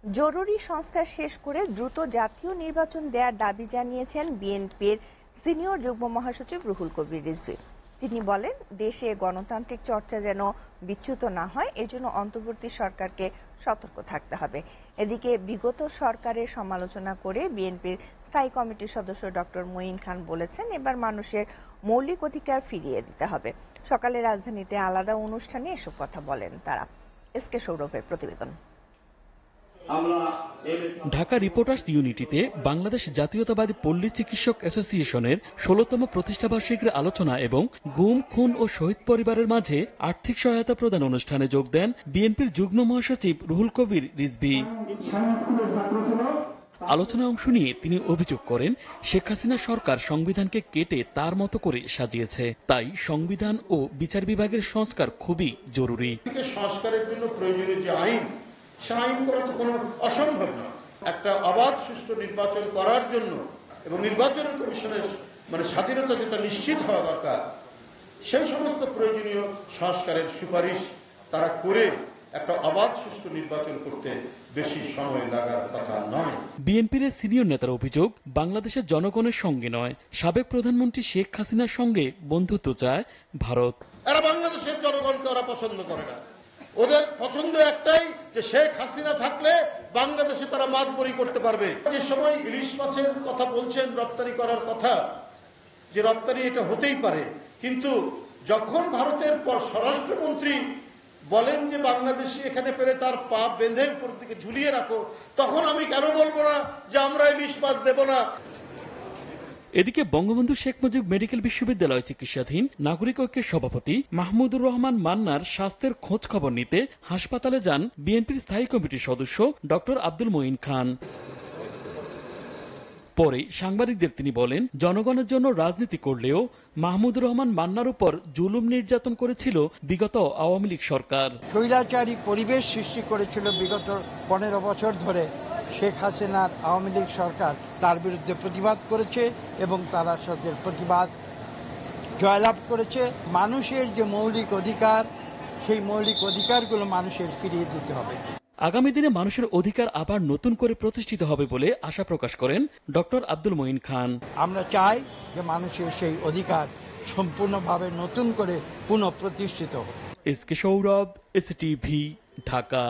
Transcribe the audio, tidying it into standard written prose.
জরুরি সংস্কার শেষ করে দ্রুত জাতীয় নির্বাচন দেওয়ার দাবি জানিয়েছেন বিএনপির সিনিয়র যুগ্ম মহাসচিব রুহুল কবির রিজভী। তিনি বলেন, দেশে গণতান্ত্রিক চর্চা যেন বিচ্যুত না হয়, এজন্য অন্তর্বর্তী সরকারকে সতর্ক থাকতে হবে। এদিকে বিগত সরকারের সমালোচনা করে বিএনপির স্থায়ী কমিটির সদস্য ডক্টর মঈন খান বলেছেন, এবার মানুষের মৌলিক অধিকার ফিরিয়ে দিতে হবে। সকালে রাজধানীতে আলাদা অনুষ্ঠানে এসব কথা বলেন তারা। এসকে সৌরভের প্রতিবেদন। ঢাকা রিপোর্টার্স ইউনিটিতে বাংলাদেশ জাতীয়তাবাদী পল্লী চিকিৎসক অ্যাসোসিয়েশনের ১৬তম প্রতিষ্ঠাবার্ষিকীর আলোচনা এবং গুম, খুন ও শহীদ পরিবারের মাঝে আর্থিক সহায়তা প্রদান অনুষ্ঠানে যোগ দেন বিএনপির যুগ্ম মহাসচিব রুহুল কবির রিজভী। আলোচনায় অংশ নিয়ে তিনি অভিযোগ করেন, শেখ হাসিনা সরকার সংবিধানকে কেটে তার মতো করে সাজিয়েছে। তাই সংবিধান ও বিচার বিভাগের সংস্কার খুবই জরুরি। সংস্কারের জন্য প্রয়োজনীয় যে আইন, সে আইন করা তো কোনো অসম্ভব না। একটা অবাধ সুষ্ঠু নির্বাচন করার জন্য এবং নির্বাচন কমিশনের স্বাধীনতা যেটা নিশ্চিত হওয়া দরকার, সেই সমস্ত প্রয়োজনীয় সংস্কারের সুপারিশ তারা করে একটা অবাধ সুষ্ঠু নির্বাচন করতে বেশি সময় লাগার কথা নয়। বিএনপির সিনিয়র নেতার অভিযোগ, বাংলাদেশের জনগণের সঙ্গে নয়, সাবেক প্রধানমন্ত্রী শেখ হাসিনার সঙ্গে বন্ধুত্ব চায় ভারত। এরা বাংলাদেশের জনগণকে ওরা পছন্দ করে না। ওদের পছন্দ একটাই, যে শেখ হাসিনা থাকলে বাংলাদেশে তারা মাতবরি করতে পারবে। যে সময় ইলিশ মাছের কথা বলছেন, রপ্তানি করার কথা, যে রপ্তানি এটা হতেই পারে, কিন্তু যখন ভারতের স্বরাষ্ট্রমন্ত্রী বলেন যে বাংলাদেশি এখানে পেলে তার পা বেঁধে উপর দিকে ঝুলিয়ে রাখো, তখন আমি কেন বলবো না যে আমরা ইলিশ মাছ দেব না। এদিকে বঙ্গবন্ধু শেখ মুজিব মেডিকেল বিশ্ববিদ্যালয় চিকিৎসাধীন নাগরিক ঐক্যের সভাপতি মাহমুদুর রহমান মান্নার স্বাস্থ্যের খোঁজ খবর নিতে হাসপাতালে যান বিএনপির স্থায়ী কমিটির সদস্য ডক্টর আব্দুল মঈন খান। পরে সাংবাদিকদের তিনি বলেন, জনগণের জন্য রাজনীতি করলেও মাহমুদুর রহমান মান্নার উপর জুলুম নির্যাতন করেছিল বিগত আওয়ামী লীগ সরকার। স্বৈরাচারী পরিবেশ সৃষ্টি করেছিল বিগত 15 বছর ধরে শেখ হাসিনার আওয়ামী লীগ সরকার। তার বিরুদ্ধে প্রতিবাদ করেছে এবং তারা তাদের প্রতিবাদ জয়লাভ করেছে। মানুষের যে মৌলিক অধিকার, সেই মৌলিক অধিকারগুলো মানুষের ফিরিয়ে দিতে হবে। আগামী দিনে মানুষের অধিকার আবার নতুন করে প্রতিষ্ঠিত হবে বলে আশা প্রকাশ করেন ডক্টর আব্দুল মঈন খান। আমরা চাই যে মানুষের সেই অধিকার সম্পূর্ণভাবে নতুন করে পুনঃপ্রতিষ্ঠিত হোক। SK Sourav, STV, Dhaka.